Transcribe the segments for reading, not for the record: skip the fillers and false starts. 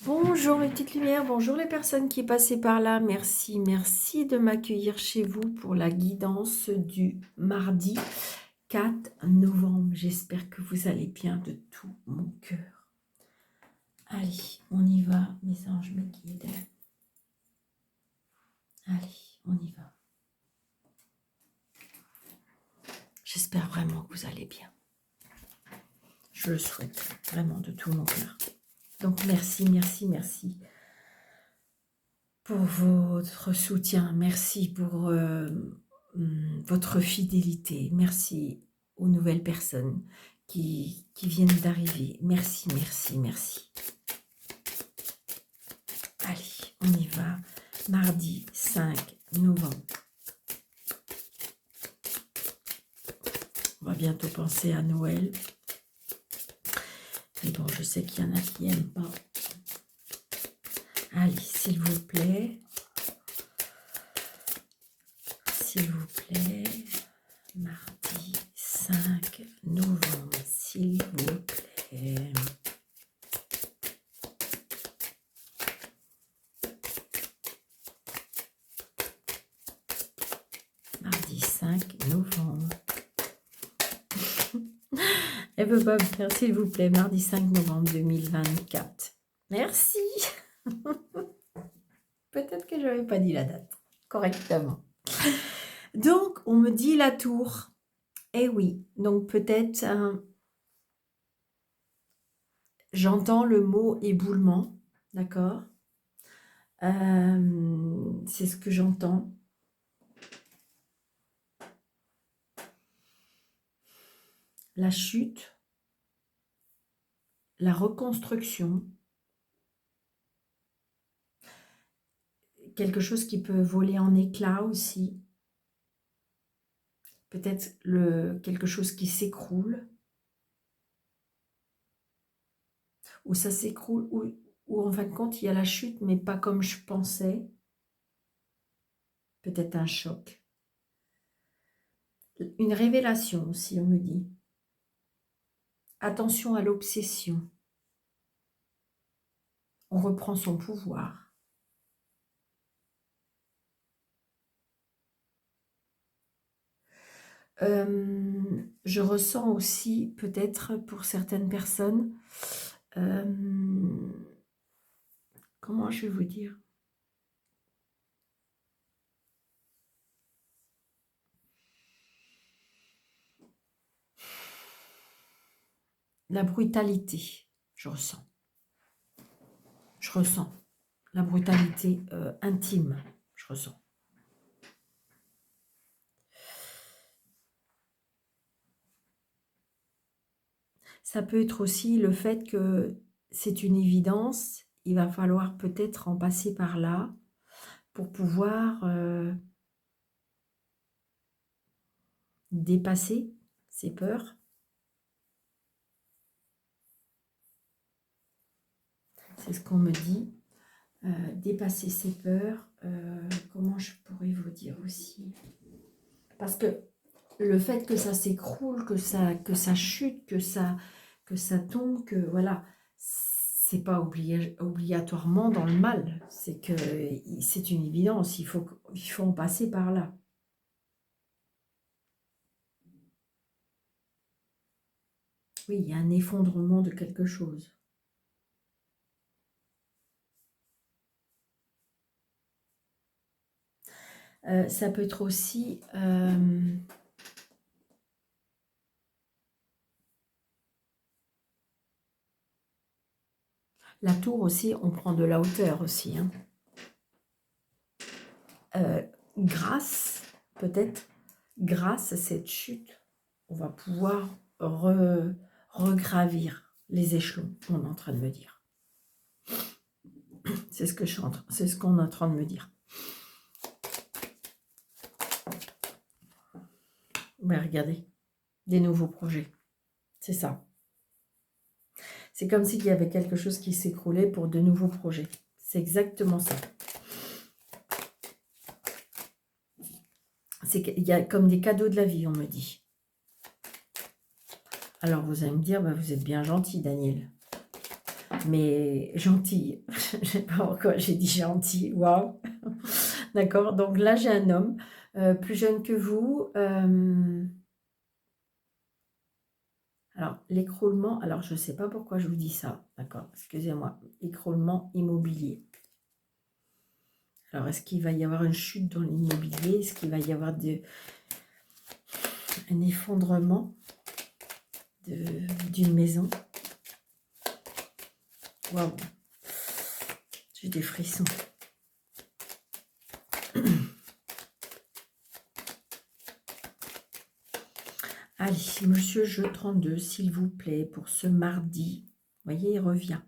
Bonjour mes petites lumières, bonjour les personnes qui passaient par là. Merci, merci de m'accueillir chez vous pour la guidance du mardi 4 novembre. J'espère que vous allez bien de tout mon cœur. Allez, on y va, mes anges me guident. Allez, on y va. J'espère vraiment que vous allez bien. Je le souhaite vraiment de tout mon cœur. Donc merci, merci, merci pour votre soutien. Merci pour votre fidélité. Merci aux nouvelles personnes qui viennent d'arriver. Merci, merci, merci. Allez, on y va. Mardi 5 novembre. On va bientôt penser à Noël. Mais bon, je sais qu'il y en a qui n'aiment pas. Allez, s'il vous plaît. S'il vous plaît. Mardi 5 novembre, s'il vous plaît. Mardi 5 novembre. Elle veut pas me faire, s'il vous plaît, mardi 5 novembre 2024. Merci. Peut-être que je n'avais pas dit la date correctement. Donc, on me dit la tour. Eh oui, donc peut-être, j'entends le mot éboulement, d'accord. C'est ce que j'entends. La chute, la reconstruction, quelque chose qui peut voler en éclats aussi. Peut-être quelque chose qui s'écroule, ou ça s'écroule, ou en fin de compte, il y a la chute, mais pas comme je pensais. Peut-être un choc. Une révélation aussi, on me dit. Attention à l'obsession. On reprend son pouvoir. Je ressens aussi, peut-être pour certaines personnes, comment je vais vous dire? La brutalité, je ressens. Je ressens la brutalité intime, je ressens. Ça peut être aussi le fait que c'est une évidence, il va falloir peut-être en passer par là pour pouvoir dépasser ses peurs. C'est ce qu'on me dit. Dépasser ses peurs. Comment je pourrais vous dire aussi? Parce que le fait que ça s'écroule, que ça chute, que ça tombe, que voilà, c'est pas obligatoirement dans le mal. C'est que c'est une évidence. Il faut en passer par là. Oui, il y a un effondrement de quelque chose. Ça peut être aussi la tour aussi, on prend de la hauteur aussi. Hein. Peut-être, grâce à cette chute, on va pouvoir regravir les échelons, on est en train de me dire. C'est ce qu'on est en train de me dire. Mais regardez, des nouveaux projets. C'est ça. C'est comme s'il y avait quelque chose qui s'écroulait pour de nouveaux projets. C'est exactement ça. Il y a comme des cadeaux de la vie, on me dit. Alors vous allez me dire, bah, vous êtes bien gentil, Daniel. mais gentille. Je ne sais pas pourquoi j'ai dit gentil, waouh. D'accord, donc là j'ai un homme plus jeune que vous. Alors l'écroulement, alors je ne sais pas pourquoi je vous dis ça, d'accord, excusez-moi, écroulement immobilier. Alors est-ce qu'il va y avoir une chute dans l'immobilier? Est-ce qu'il va y avoir un effondrement d'une maison? Waouh, j'ai des frissons. Allez, monsieur jeu 32, s'il vous plaît, pour ce mardi. Vous voyez, il revient.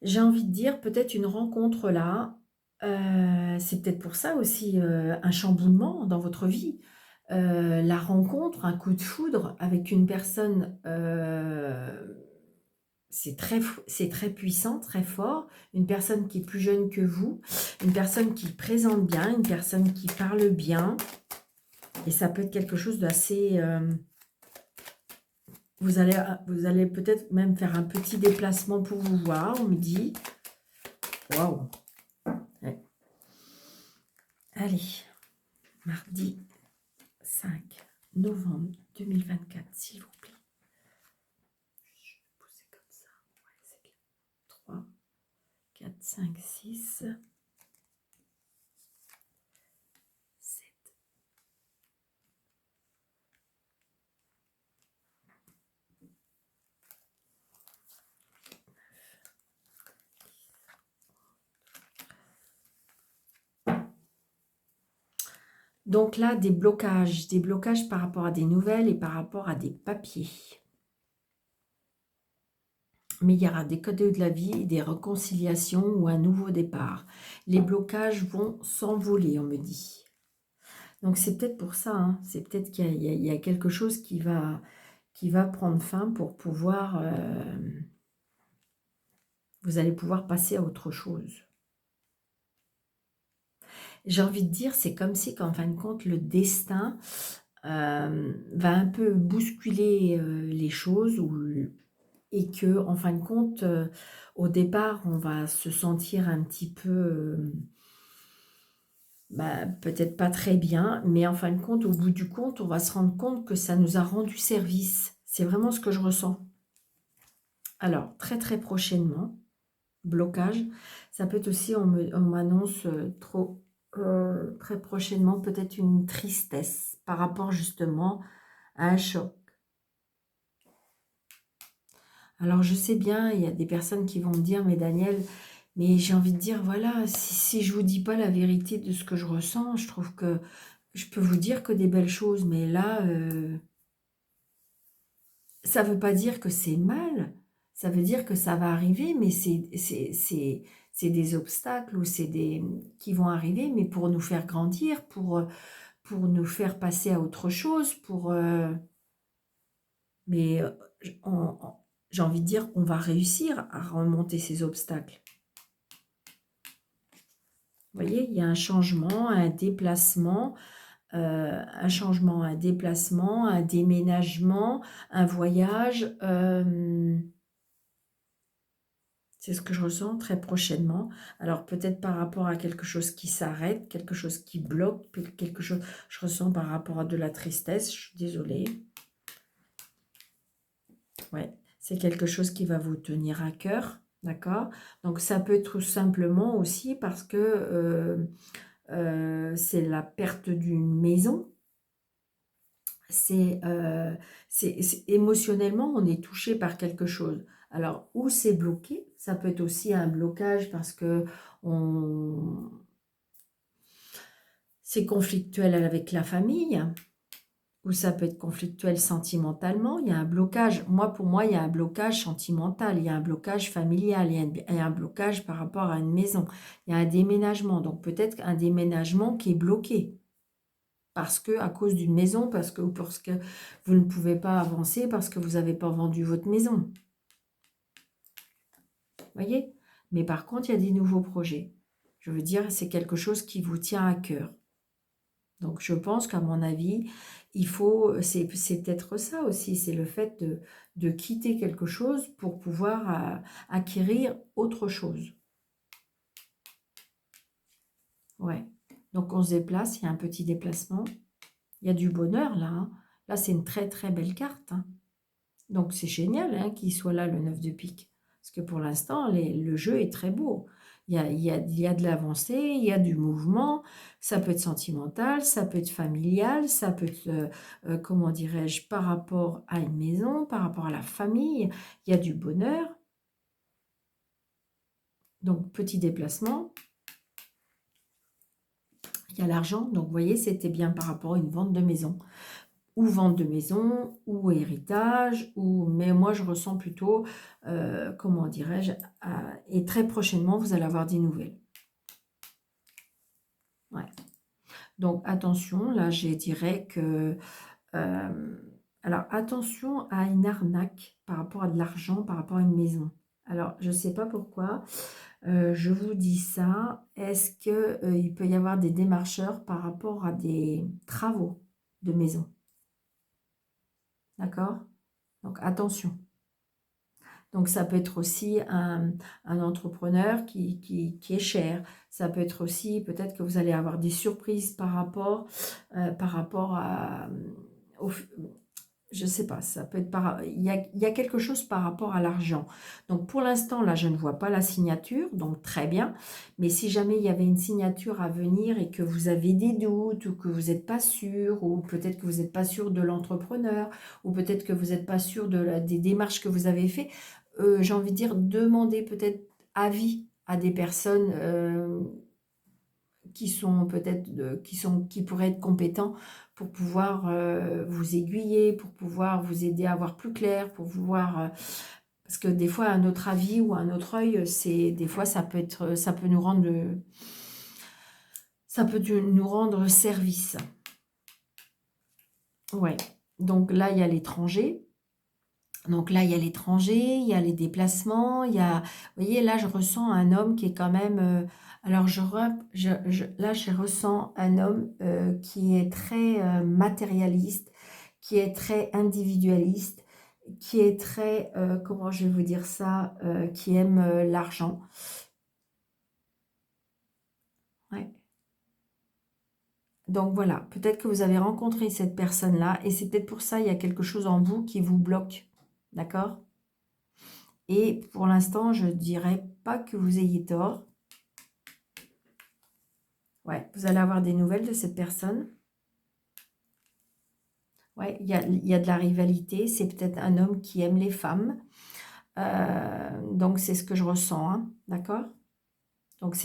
J'ai envie de dire peut-être une rencontre là. C'est peut-être pour ça aussi un chamboulement dans votre vie. La rencontre, un coup de foudre avec une personne, c'est très puissant, très fort. Une personne qui est plus jeune que vous, une personne qui présente bien, une personne qui parle bien. Et ça peut être quelque chose d'assez... vous allez peut-être même faire un petit déplacement pour vous voir, on me dit. Waouh! Ouais. Allez, mardi 5 novembre 2024, s'il vous plaît. Je vais pousser comme ça. Ouais, c'est bien. 3, 4, 5, 6, 7. Donc là, des blocages par rapport à des nouvelles et par rapport à des papiers. Mais il y aura des cadeaux de la vie, des réconciliations ou un nouveau départ. Les blocages vont s'envoler, on me dit. Donc c'est peut-être pour ça, hein. C'est peut-être qu'il y a quelque chose qui va prendre fin pour pouvoir... vous allez pouvoir passer à autre chose. J'ai envie de dire, c'est comme si qu'en fin de compte, le destin va un peu bousculer les choses et que, en fin de compte, au départ, on va se sentir un petit peu, peut-être pas très bien, mais en fin de compte, au bout du compte, on va se rendre compte que ça nous a rendu service. C'est vraiment ce que je ressens. Alors, très très prochainement, blocage, ça peut être aussi, on m'annonce très prochainement, peut-être une tristesse par rapport justement à un choc. Alors je sais bien, il y a des personnes qui vont me dire, mais Daniel, mais j'ai envie de dire, voilà, si je ne vous dis pas la vérité de ce que je ressens, je trouve que je peux vous dire que des belles choses, mais là, ça ne veut pas dire que c'est mal, ça veut dire que ça va arriver, mais c'est des obstacles ou c'est des qui vont arriver, mais pour nous faire grandir, pour nous faire passer à autre chose, mais j'ai envie de dire, on va réussir à remonter ces obstacles. Vous voyez, il y a un changement, un déplacement, un déplacement, un déménagement, un voyage. C'est ce que je ressens très prochainement. Alors peut-être par rapport à quelque chose qui s'arrête, quelque chose qui bloque, quelque chose, je ressens par rapport à de la tristesse, je suis désolée. Ouais, c'est quelque chose qui va vous tenir à cœur, d'accord? Donc ça peut être tout simplement aussi parce que c'est la perte d'une maison. C'est émotionnellement, on est touché par quelque chose. Alors, où c'est bloqué, ça peut être aussi un blocage parce que c'est conflictuel avec la famille, ou ça peut être conflictuel sentimentalement. Il y a un blocage. Pour moi, il y a un blocage sentimental, il y a un blocage familial, il y a un blocage par rapport à une maison. Il y a un déménagement, donc peut-être un déménagement qui est bloqué. Parce que, à cause d'une maison, parce que vous ne pouvez pas avancer, parce que vous n'avez pas vendu votre maison. Vous voyez? Mais par contre, il y a des nouveaux projets. Je veux dire, c'est quelque chose qui vous tient à cœur. Donc, je pense qu'à mon avis, il faut, c'est peut-être ça aussi, c'est le fait de quitter quelque chose pour pouvoir acquérir autre chose. Ouais. Donc, on se déplace, il y a un petit déplacement. Il y a du bonheur là. Hein. Là, c'est une très très belle carte. Hein. Donc, c'est génial hein, qu'il soit là, le 9 de pique. Parce que pour l'instant, le jeu est très beau. Il y a de l'avancée, il y a du mouvement. Ça peut être sentimental, ça peut être familial, ça peut être, comment dirais-je, par rapport à une maison, par rapport à la famille. Il y a du bonheur. Donc, petit déplacement. Il y a l'argent. Donc, vous voyez, c'était bien par rapport à une vente de maison. Ou vente de maison, ou héritage, mais moi je ressens plutôt, comment dirais-je, et très prochainement vous allez avoir des nouvelles. Ouais. Donc attention, là je dirais que, alors attention à une arnaque par rapport à de l'argent, par rapport à une maison. Alors je ne sais pas pourquoi, je vous dis ça, est-ce qu'il peut y avoir des démarcheurs par rapport à des travaux de maison? D'accord? Donc attention. Donc ça peut être aussi un entrepreneur qui est cher. Ça peut être aussi, peut-être que vous allez avoir des surprises par rapport à, au, je sais pas, ça peut être il y a quelque chose par rapport à l'argent. Donc pour l'instant, là, je ne vois pas la signature, donc très bien. Mais si jamais il y avait une signature à venir et que vous avez des doutes ou que vous n'êtes pas sûr, ou peut-être que vous n'êtes pas sûr de l'entrepreneur, ou peut-être que vous n'êtes pas sûr des démarches que vous avez faites, j'ai envie de dire, demandez peut-être avis à des personnes qui sont peut-être qui pourraient être compétents pour pouvoir vous aiguiller, pour pouvoir vous aider à voir plus clair, pour pouvoir parce que des fois un autre avis ou un autre œil, c'est des fois ça peut nous rendre service. Ouais. Donc là il y a l'étranger. Donc là, il y a l'étranger, il y a les déplacements, il y a... Vous voyez, là, je ressens un homme qui est quand même... alors, là, je ressens un homme qui est très matérialiste, qui est très individualiste, qui est très... comment je vais vous dire ça qui aime l'argent. Ouais. Donc voilà, peut-être que vous avez rencontré cette personne-là et c'est peut-être pour ça il y a quelque chose en vous qui vous bloque. D'accord ? Et pour l'instant, je ne dirais pas que vous ayez tort. Ouais, vous allez avoir des nouvelles de cette personne. Ouais, il y a de la rivalité. C'est peut-être un homme qui aime les femmes. Donc, c'est ce que je ressens. Hein, d'accord ? Donc,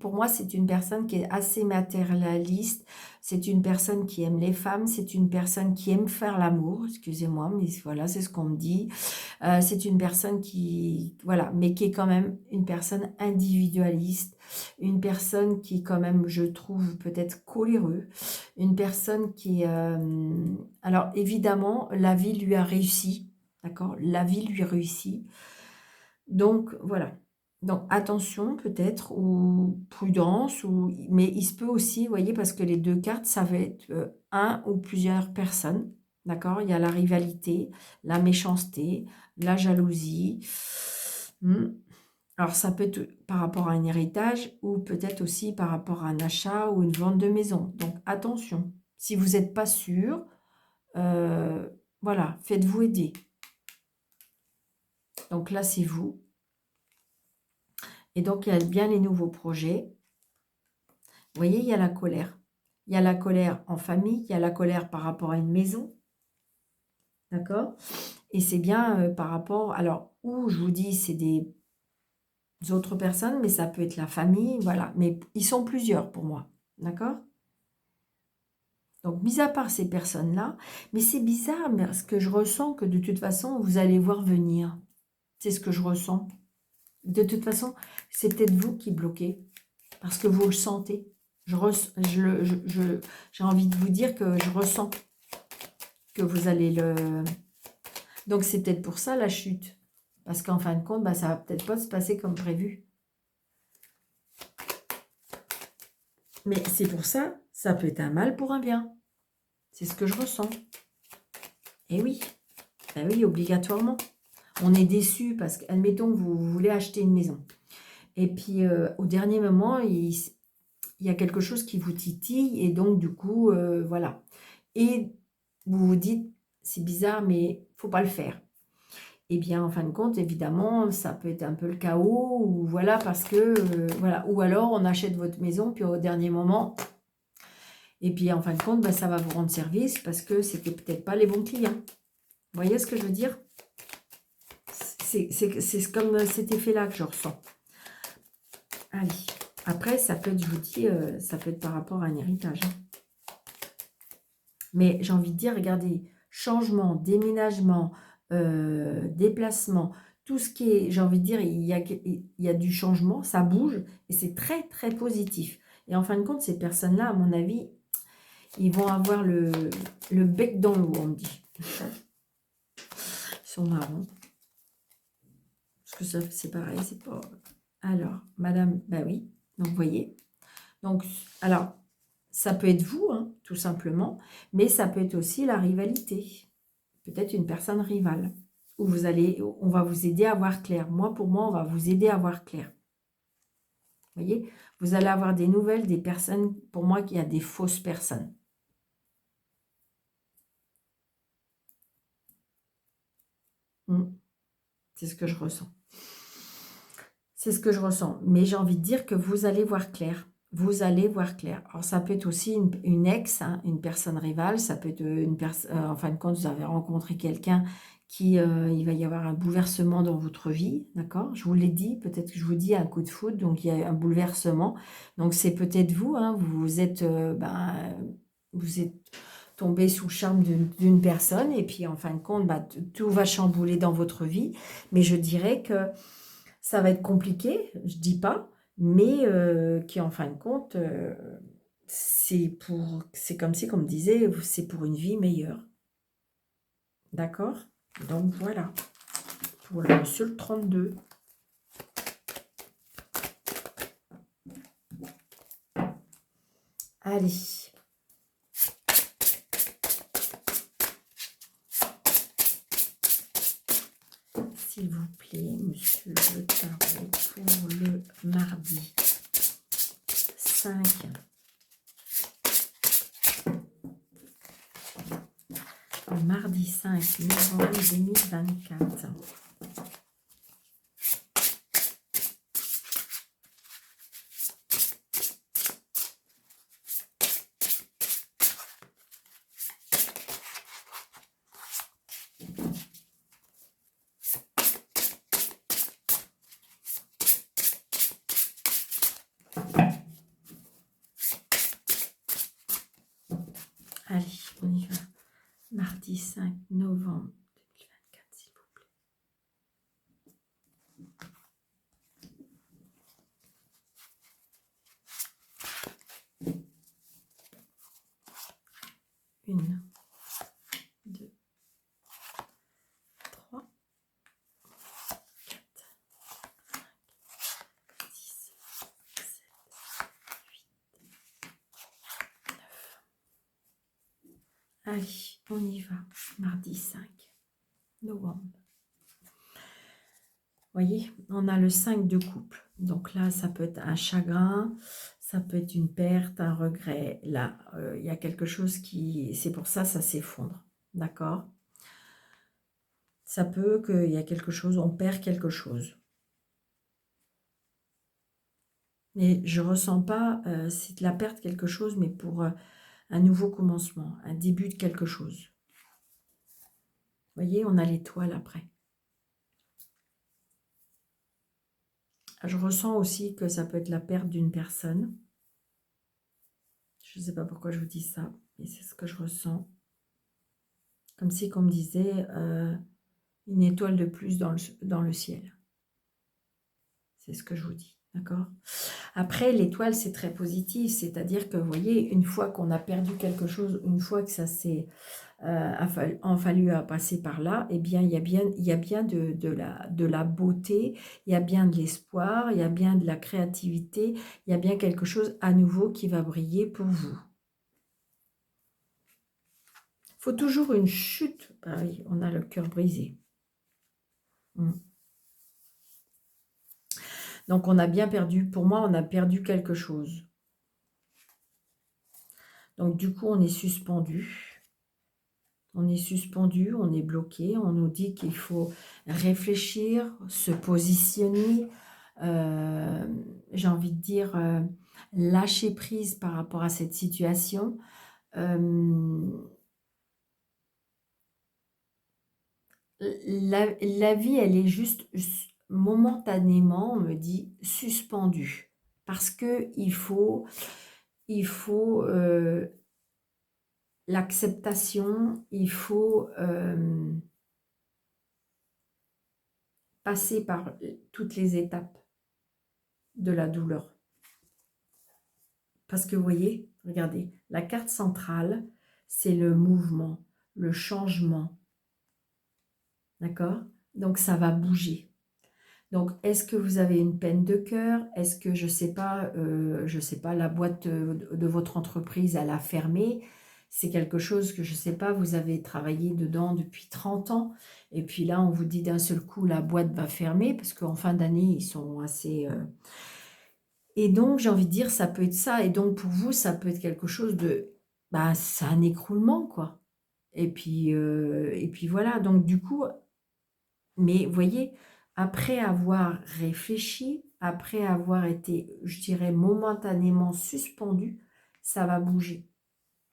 pour moi, c'est une personne qui est assez matérialiste. C'est une personne qui aime les femmes. C'est une personne qui aime faire l'amour. Excusez-moi, mais voilà, c'est ce qu'on me dit. C'est une personne voilà, mais qui est quand même une personne individualiste. Une personne qui, quand même, je trouve peut-être coléreux. Une personne qui... alors, évidemment, la vie lui a réussi. D'accord ? La vie lui réussit. Donc, voilà. Donc attention peut-être, ou prudence, mais il se peut aussi, vous voyez, parce que les deux cartes, ça va être un ou plusieurs personnes, d'accord? Il y a la rivalité, la méchanceté, la jalousie. Alors ça peut être par rapport à un héritage ou peut-être aussi par rapport à un achat ou une vente de maison. Donc attention, si vous n'êtes pas sûr, voilà, faites-vous aider. Donc là, c'est vous. Et donc, il y a bien les nouveaux projets. Vous voyez, il y a la colère. Il y a la colère en famille, il y a la colère par rapport à une maison. D'accord? Et c'est bien par rapport... Alors, où je vous dis, c'est des autres personnes, mais ça peut être la famille, voilà. Mais ils sont plusieurs pour moi. D'accord? Donc, mis à part ces personnes-là, mais c'est bizarre, parce que je ressens que de toute façon, vous allez voir venir. C'est ce que je ressens. De toute façon, c'est peut-être vous qui bloquez, parce que vous le sentez. J'ai envie de vous dire que je ressens que vous allez le... Donc, c'est peut-être pour ça la chute. Parce qu'en fin de compte, bah, ça va peut-être pas se passer comme prévu. Mais c'est pour ça, Ça peut être un mal pour un bien. C'est ce que je ressens. Et oui, ben oui, obligatoirement. On est déçu parce que, admettons que vous voulez acheter une maison. Et puis, au dernier moment, il y a quelque chose qui vous titille. Et donc, du coup, voilà. Et vous vous dites, c'est bizarre, mais faut pas le faire. Eh bien, en fin de compte, évidemment, ça peut être un peu le chaos. Ou voilà, parce que, voilà. Ou alors, on achète votre maison, puis au dernier moment... Et puis, en fin de compte, ben, ça va vous rendre service parce que c'était peut-être pas les bons clients. Vous voyez ce que je veux dire? C'est comme cet effet-là que je ressens. Allez. Après, ça peut être, je vous dis, ça peut être par rapport à un héritage. Mais j'ai envie de dire, regardez, changement, déménagement, déplacement, tout ce qui est, j'ai envie de dire, il y a du changement, ça bouge et c'est très, très positif. Et en fin de compte, ces personnes-là, à mon avis, ils vont avoir le bec dans l'eau, on me dit. Ils sont marrants. Parce que ça, c'est pareil, c'est pas... Alors, madame, bah oui, donc vous voyez. Donc, alors, ça peut être vous, hein, tout simplement, mais ça peut être aussi la rivalité. Peut-être une personne rivale. Où vous allez, on va vous aider à voir clair. Moi, pour moi, on va vous aider à voir clair. Vous voyez, vous allez avoir des nouvelles, des personnes, pour moi, qu'il y a des fausses personnes. C'est ce que je ressens. C'est ce que je ressens. Mais j'ai envie de dire que vous allez voir clair. Vous allez voir clair. Alors, ça peut être aussi une ex, hein, une personne rivale. Ça peut être une personne... en fin de compte, vous avez rencontré quelqu'un qui... il va y avoir un bouleversement dans votre vie. D'accord? Je vous l'ai dit. Peut-être que je vous dis un coup de foudre. Donc, il y a un bouleversement. Donc, c'est peut-être vous. Hein, vous êtes... vous êtes tombé sous le charme d'une personne. Et puis, en fin de compte, tout va chambouler dans votre vie. Mais je dirais que... ça va être compliqué, je dis pas, mais qui en fin de compte, c'est comme si, comme disait, c'est pour une vie meilleure. D'accord? Donc voilà, pour le monsieur le 32. Allez. S'il vous plaît, monsieur le tarot, pour le mardi 5. Le mardi 5 novembre 2024. Allez, on y va. Mardi 5 novembre 2024, s'il vous plaît. Une, 2, 3, 4, 5, 6, 7, 8, 9. Allez, on y va. Mardi 5 novembre. Vous voyez, on a le 5 de coupe. Donc là, ça peut être un chagrin, ça peut être une perte, un regret. Là, il y a quelque chose qui... C'est pour ça, ça s'effondre. D'accord? Ça peut qu'il y a quelque chose, on perd quelque chose. Mais je ne ressens pas, c'est de la perte quelque chose, mais pour un nouveau commencement, un début de quelque chose. Vous voyez, on a l'étoile après. Je ressens aussi que ça peut être la perte d'une personne. Je ne sais pas pourquoi je vous dis ça, mais c'est ce que je ressens. Comme si, comme disait, une étoile de plus dans le ciel. C'est ce que je vous dis, d'accord? Après, l'étoile, c'est très positif, c'est-à-dire que, vous voyez, une fois qu'on a perdu quelque chose, une fois que ça s'est fallu à passer par là, eh bien, il y a bien de la beauté, il y a bien de l'espoir, il y a bien de la créativité, il y a bien quelque chose à nouveau qui va briller pour vous. faut toujours une chute. Ah oui, on a le cœur brisé. Donc, on a bien perdu. Pour moi, on a perdu quelque chose. Donc, du coup, on est suspendu. On est suspendu, on est bloqué. On nous dit qu'il faut réfléchir, se positionner. J'ai envie de dire, lâcher prise par rapport à cette situation. La vie, elle est juste momentanément, on me dit, suspendue. Parce que il faut l'acceptation, il faut passer par toutes les étapes de la douleur. Parce que vous voyez, regardez, la carte centrale, c'est le mouvement, le changement. D'accord? Donc, ça va bouger. Donc, est-ce que vous avez une peine de cœur? Est-ce que, je sais pas, la boîte de votre entreprise, elle a fermé? C'est quelque chose que, je sais pas, vous avez travaillé dedans depuis 30 ans. Et puis là, on vous dit d'un seul coup, la boîte va fermer parce qu'en fin d'année, ils sont assez... Et donc, j'ai envie de dire, ça peut être ça. Et donc, pour vous, ça peut être quelque chose de... Bah, c'est un écroulement, quoi. Et puis voilà. Donc, du coup... Mais vous voyez, après avoir réfléchi, après avoir été, je dirais, momentanément suspendu, ça va bouger.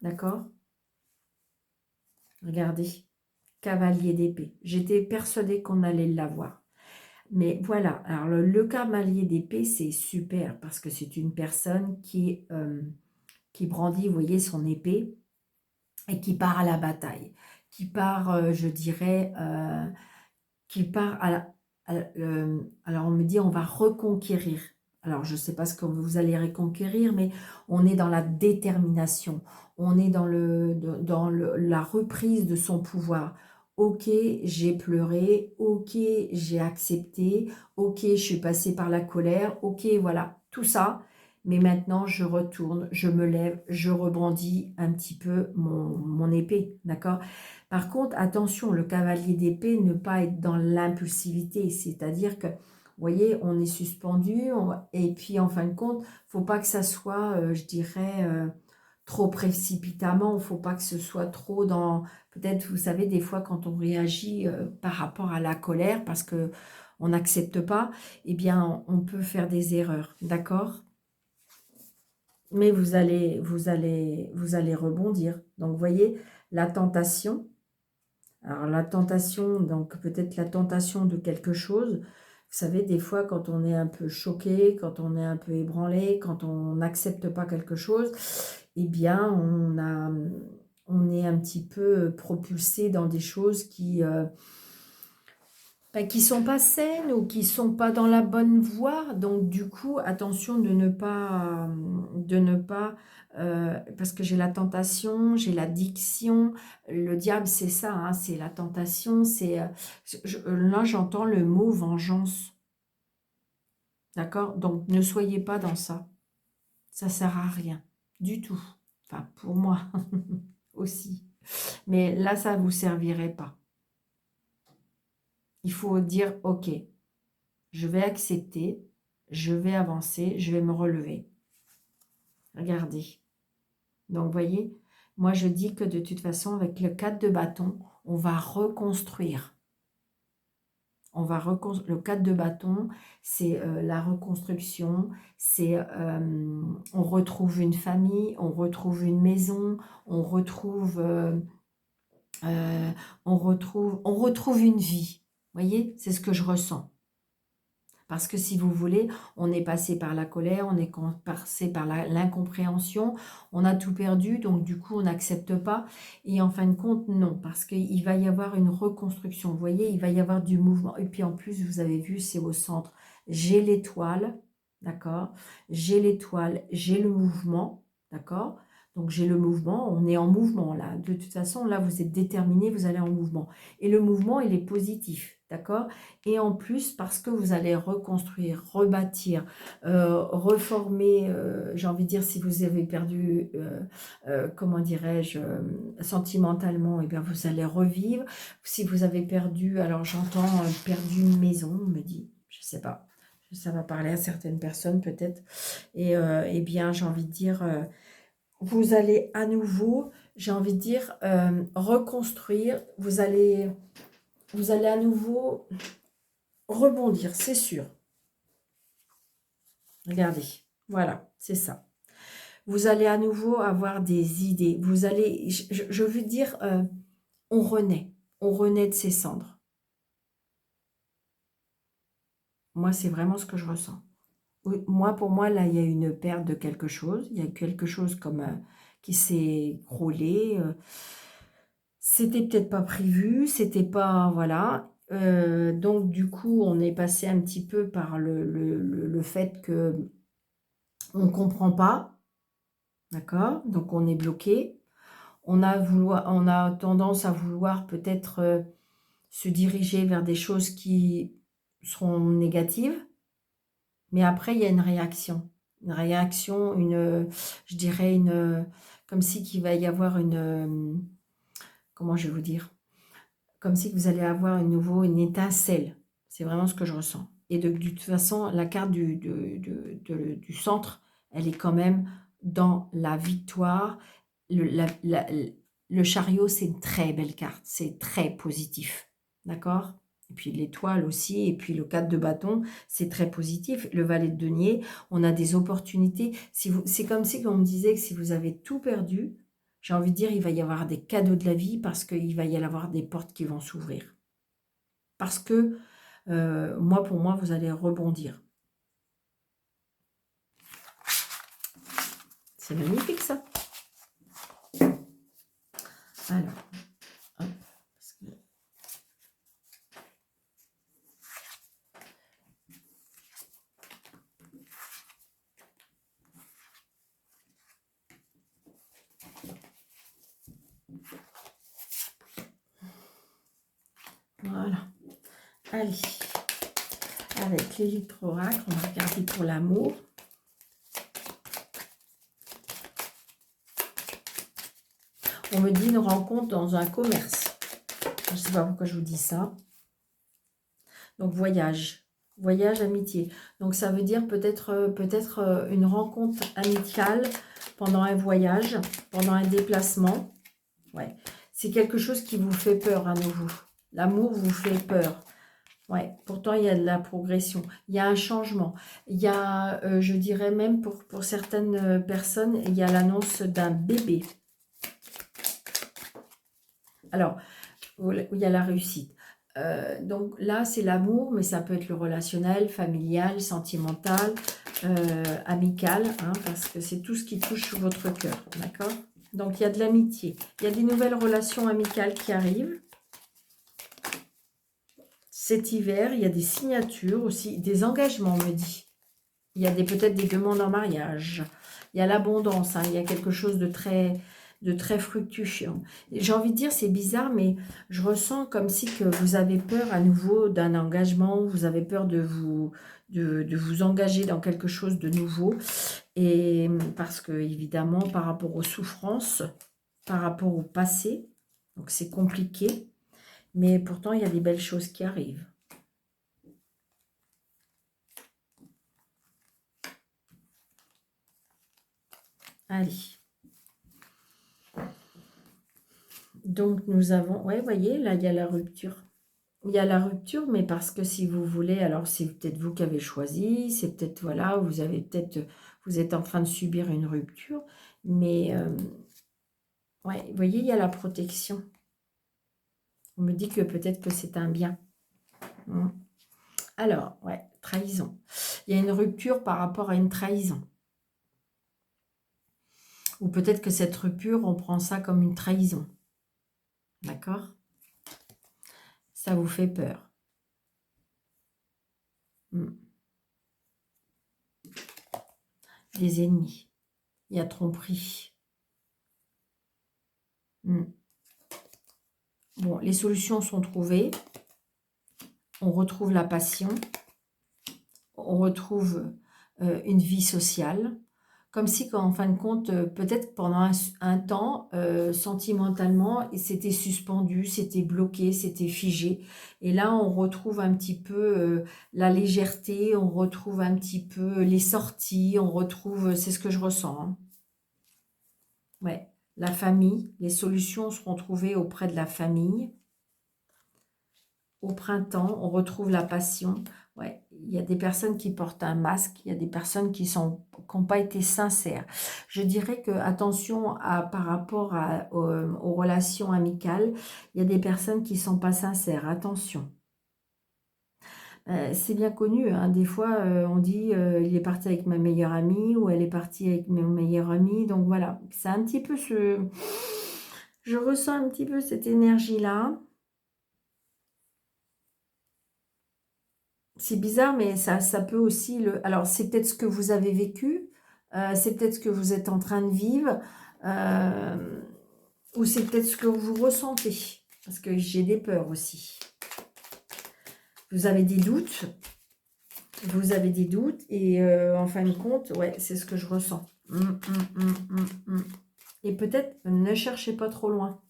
D'accord? Regardez, cavalier d'épée. J'étais persuadée qu'on allait l'avoir. Mais voilà, alors le cavalier d'épée, c'est super parce que c'est une personne qui brandit, vous voyez, son épée et qui part à la bataille. Qui part, je dirais, qui part à la, alors on me dit on va reconquérir. Alors je ne sais pas ce que vous allez reconquérir, mais on est dans la détermination, on est dans la reprise de son pouvoir. Ok, j'ai pleuré, ok, j'ai accepté, ok, je suis passée par la colère, ok, voilà, tout ça. Mais maintenant, je retourne, je me lève, je rebondis un petit peu mon épée, d'accord? Par contre, attention, le cavalier d'épée, ne pas être dans l'impulsivité, c'est-à-dire que, vous voyez, on est suspendu, et puis en fin de compte, faut pas que ça soit, je dirais, trop précipitamment, il ne faut pas que ce soit trop dans, peut-être, vous savez, des fois, quand on réagit par rapport à la colère, parce que on n'accepte pas, eh bien, on peut faire des erreurs, d'accord? Mais vous allez rebondir. Donc, vous voyez, la tentation. Alors, la tentation, donc peut-être la tentation de quelque chose. Vous savez, des fois, quand on est un peu choqué, quand on est un peu ébranlé, quand on n'accepte pas quelque chose, eh bien, on est un petit peu propulsé dans des choses qui sont pas saines ou qui sont pas dans la bonne voie. Donc du coup, attention de ne pas parce que j'ai la tentation, j'ai l'addiction. Le diable, c'est ça, hein, c'est la tentation. C'est là, j'entends le mot vengeance. D'accord? Donc ne soyez pas dans ça. Ça sert à rien du tout. Enfin, pour moi aussi. Mais là, ça vous servirait pas. Il faut dire, ok, je vais accepter, je vais avancer, je vais me relever. Regardez. Donc, vous voyez, moi, je dis que de toute façon, avec le 4 de bâton, on va reconstruire. Le 4 de bâton, c'est la reconstruction, c'est on retrouve une famille, on retrouve une maison, on retrouve une vie. Vous voyez, c'est ce que je ressens. Parce que si vous voulez, on est passé par la colère, on est passé par l'incompréhension, on a tout perdu, donc du coup on n'accepte pas. Et en fin de compte, non, parce qu'il va y avoir une reconstruction. Vous voyez, il va y avoir du mouvement. Et puis en plus, vous avez vu, c'est au centre. J'ai l'étoile, d'accord? J'ai l'étoile, j'ai le mouvement, d'accord? Donc j'ai le mouvement, on est en mouvement là. De toute façon, là, vous êtes déterminé, vous allez en mouvement. Et le mouvement, il est positif. D'accord? Et en plus, parce que vous allez reconstruire, rebâtir, reformer, j'ai envie de dire, si vous avez perdu, comment dirais-je, sentimentalement, et bien vous allez revivre. Si vous avez perdu, alors j'entends perdu une maison, on me dit, je sais pas, ça va parler à certaines personnes peut-être. Et eh bien, j'ai envie de dire, vous allez à nouveau, j'ai envie de dire, reconstruire, vous allez à nouveau rebondir, c'est sûr. Regardez, voilà, c'est ça. Vous allez à nouveau avoir des idées. Vous allez, je veux dire, on renaît de ses cendres. Moi, c'est vraiment ce que je ressens. Oui, moi, pour moi, là, il y a une perte de quelque chose. Il y a quelque chose comme qui s'est écroulé. C'était peut-être pas prévu, c'était pas, voilà. Donc, du coup, on est passé un petit peu par le fait que on ne comprend pas, d'accord? Donc, on est bloqué. On a tendance à vouloir peut-être se diriger vers des choses qui seront négatives, mais après, il y a une réaction. Une réaction, je dirais, comme si qu'il va y avoir comment je vais vous dire? Comme si vous allez avoir une étincelle. C'est vraiment ce que je ressens. Et de toute façon, la carte du centre, elle est quand même dans la victoire. Le chariot, c'est une très belle carte. C'est très positif. D'accord? Et puis l'étoile aussi. Et puis le 4 de bâton, c'est très positif. Le valet de denier, on a des opportunités. C'est comme si on me disait que si vous avez tout perdu, j'ai envie de dire, il va y avoir des cadeaux de la vie parce qu'il va y avoir des portes qui vont s'ouvrir. Parce que, pour moi, vous allez rebondir. C'est magnifique, ça. Alors, hop, parce que... Voilà. Allez. Avec l'électroracle, on va regarder pour l'amour. On me dit une rencontre dans un commerce. Je ne sais pas pourquoi je vous dis ça. Donc, voyage. Voyage, amitié. Donc, ça veut dire peut-être une rencontre amicale pendant un voyage, pendant un déplacement. Ouais. C'est quelque chose qui vous fait peur à nouveau. L'amour vous fait peur. Ouais. Pourtant, il y a de la progression. Il y a un changement. Il y a, je dirais même pour certaines personnes, il y a l'annonce d'un bébé. Alors, il y a la réussite. Donc là, c'est l'amour, mais ça peut être le relationnel, familial, sentimental, amical, hein, parce que c'est tout ce qui touche votre cœur, d'accord? Donc, il y a de l'amitié. Il y a des nouvelles relations amicales qui arrivent. Cet hiver, il y a des signatures aussi, des engagements, on me dit. Il y a peut-être des demandes en mariage. Il y a l'abondance, hein, il y a quelque chose de très fructueux. J'ai envie de dire, c'est bizarre, mais je ressens comme si que vous avez peur à nouveau d'un engagement, vous avez peur de vous engager dans quelque chose de nouveau. Et parce que, évidemment, par rapport aux souffrances, par rapport au passé, donc c'est compliqué, mais pourtant, il y a des belles choses qui arrivent. Allez. Donc, nous avons... Ouais, vous voyez, là, il y a la rupture. Il y a la rupture, mais parce que si vous voulez, alors c'est peut-être vous qui avez choisi, c'est peut-être, voilà, vous êtes en train de subir une rupture, mais, ouais, vous voyez, il y a la protection. On me dit que peut-être que c'est un bien. Alors, ouais, trahison. Il y a une rupture par rapport à une trahison. Ou peut-être que cette rupture, on prend ça comme une trahison. D'accord? Ça vous fait peur. Des ennemis. Il y a tromperie. Bon, les solutions sont trouvées. on retrouve la passion, on retrouve une vie sociale, comme si, en fin de compte, peut-être pendant un temps, sentimentalement, c'était suspendu, c'était bloqué, c'était figé. Et là, on retrouve un petit peu la légèreté, on retrouve un petit peu les sorties, on retrouve, c'est ce que je ressens, hein. Ouais, la famille, les solutions seront trouvées auprès de la famille. Au printemps, on retrouve la passion. Ouais, il y a des personnes qui portent un masque, il y a des personnes qui n'ont pas été sincères. Je dirais que, attention par rapport aux relations amicales, il y a des personnes qui ne sont pas sincères. Attention. C'est bien connu, hein. Des fois, on dit il est parti avec ma meilleure amie ou elle est partie avec mon meilleur ami. Donc voilà, c'est un petit peu ce... Je ressens un petit peu cette énergie-là. C'est bizarre, mais ça peut aussi... Alors, c'est peut-être ce que vous avez vécu, c'est peut-être ce que vous êtes en train de vivre, euh, ou c'est peut-être ce que vous ressentez, parce que j'ai des peurs aussi. Vous avez des doutes, et en fin de compte, ouais, c'est ce que je ressens. Et peut-être, ne cherchez pas trop loin.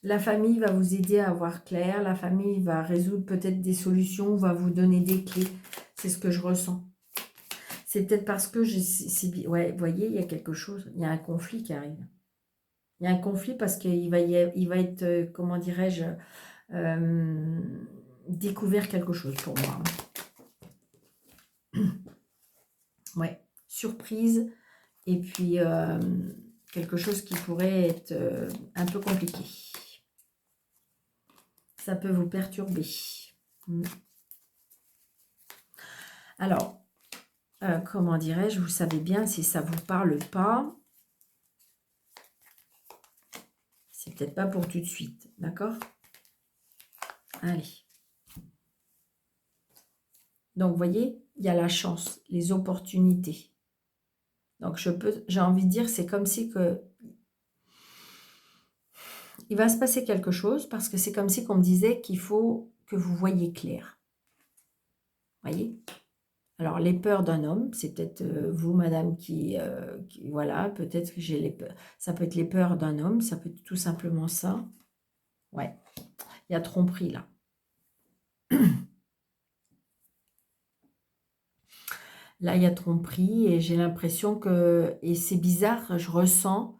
La famille va vous aider à voir clair, la famille va résoudre peut-être des solutions, va vous donner des clés. C'est ce que je ressens. C'est peut-être parce que ouais, vous voyez, il y a quelque chose, il y a un conflit qui arrive. Il y a un conflit parce qu'il va être, comment dirais-je, découvert quelque chose pour moi. Ouais, surprise, et puis quelque chose qui pourrait être un peu compliqué. Ça peut vous perturber. Alors, comment dirais-je, vous savez bien, si ça ne vous parle pas, c'est peut-être pas pour tout de suite, d'accord? Allez. Donc, vous voyez, il y a la chance, les opportunités. Donc, j'ai envie de dire, c'est comme si il va se passer quelque chose, parce que c'est comme si qu'on me disait qu'il faut que vous voyez clair. Vous voyez? Alors, les peurs d'un homme, c'est peut-être vous, madame, voilà, peut-être que j'ai les peurs. Ça peut être les peurs d'un homme, ça peut être tout simplement ça. Ouais, il y a tromperie, là. Là, il y a tromperie, et j'ai l'impression que... Et c'est bizarre, je ressens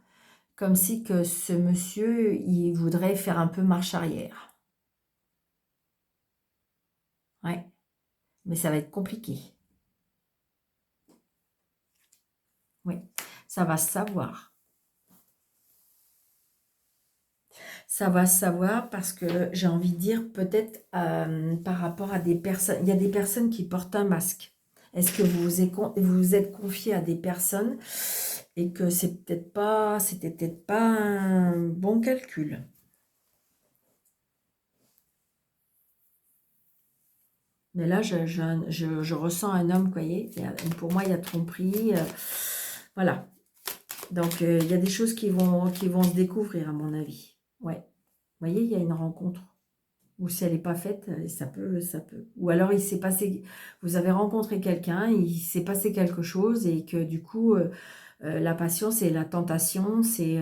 comme si que ce monsieur, il voudrait faire un peu marche arrière. Ouais, mais ça va être compliqué. Oui, ça va se savoir. Ça va se savoir parce que j'ai envie de dire peut-être par rapport à des personnes. Il y a des personnes qui portent un masque. Est-ce que vous êtes confié à des personnes et que c'était peut-être pas un bon calcul? Mais là, je ressens un homme, vous voyez, pour moi, il y a tromperie. Voilà. Donc, il y a des choses qui vont se découvrir, à mon avis. Ouais. Vous voyez, il y a une rencontre. Ou si elle n'est pas faite, ça peut. Ou alors, il s'est passé... Vous avez rencontré quelqu'un, il s'est passé quelque chose, et que du coup, la passion, c'est la tentation, c'est...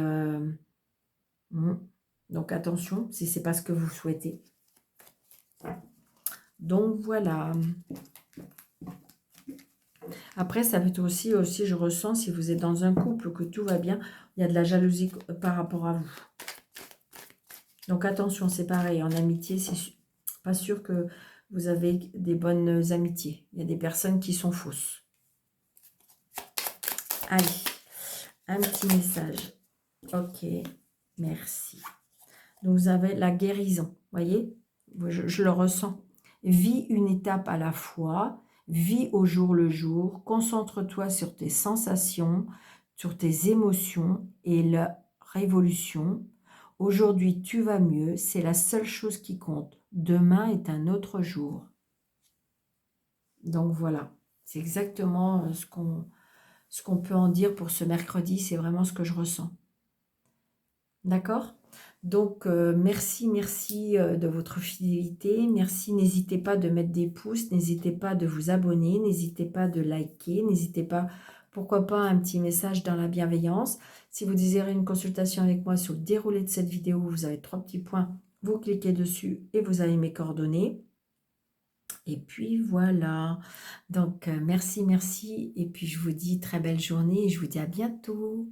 Donc, attention, si ce n'est pas ce que vous souhaitez. Donc, voilà. Après, ça peut être aussi, je ressens, si vous êtes dans un couple, que tout va bien, il y a de la jalousie par rapport à vous. Donc attention, c'est pareil, en amitié, c'est pas sûr que vous avez des bonnes amitiés. Il y a des personnes qui sont fausses. Allez, un petit message. Ok, merci. Donc vous avez la guérison, voyez, je le ressens. Vis une étape à la fois, vis au jour le jour, concentre-toi sur tes sensations, sur tes émotions et la révolution. Aujourd'hui, tu vas mieux, c'est la seule chose qui compte. Demain est un autre jour. Donc voilà, c'est exactement ce qu'on peut en dire pour ce mercredi, c'est vraiment ce que je ressens. D'accord ? Donc, merci, merci de votre fidélité. Merci, n'hésitez pas de mettre des pouces, n'hésitez pas de vous abonner, n'hésitez pas de liker, n'hésitez pas, pourquoi pas, un petit message dans la bienveillance. Si vous désirez une consultation avec moi sur le déroulé de cette vidéo, vous avez 3 petits points, vous cliquez dessus et vous avez mes coordonnées. Et puis voilà, donc merci, merci. Et puis je vous dis très belle journée et je vous dis à bientôt.